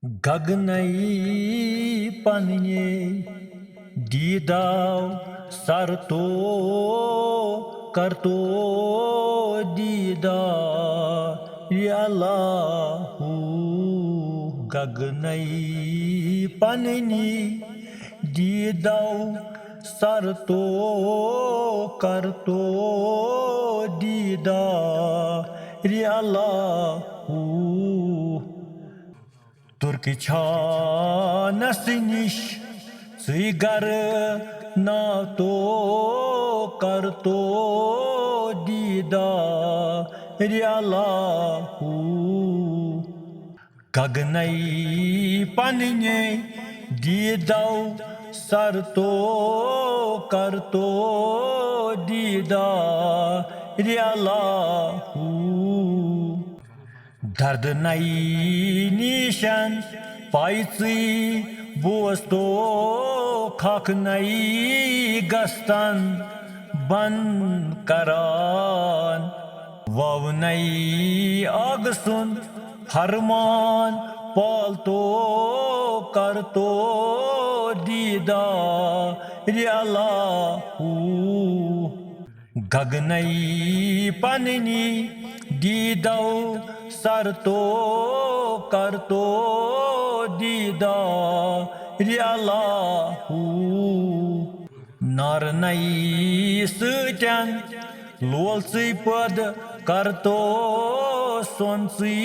गगनई पन्ने दीदाव सरतो करतो दीदा अल्लाहू गगनई पन्ने दीदाव सरतो करतो दीदा Allahu Turkiçanas niş Sigar nato karto dida Allahu Gagnai paninye didav sarto karto dida Allahu दर्द नई निशान पाइची बोस्तो खाक नई गस्तान बन करान वाव नई आगसुन फरमान पालतो करतो दीदा अल्लाहू गगनई पन्नी दीदाव सरतो करतो दीदा अल्लाहू नारनई सचन लोलसी पद करतो सोनसी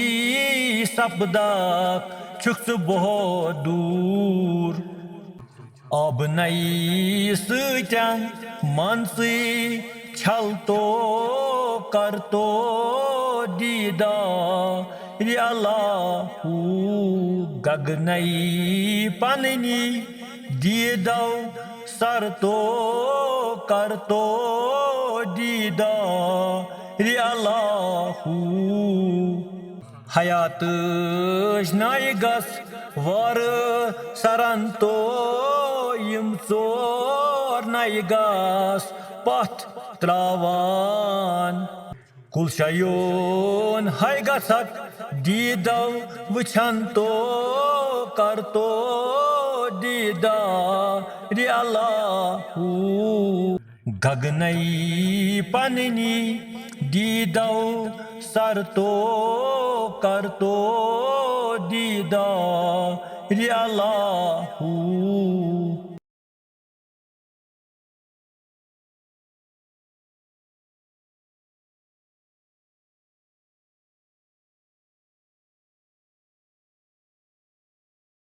सपदाक छुक्स बहुत दूर अब नई सचन मनसी छलतो करतो दीदा अल्लाहू गगनई पन्नी दीदाव सरतो करतो दीदा अल्लाहू हयात नायगस वर सरंतो यम चोर नायगस पथ त्रावान कुलशयोन हाय गसक दीदाव वचंतो करतो दीदा अल्लाहू गगनई पन्नी दीदाव सरतो करतो दीदा अल्लाहू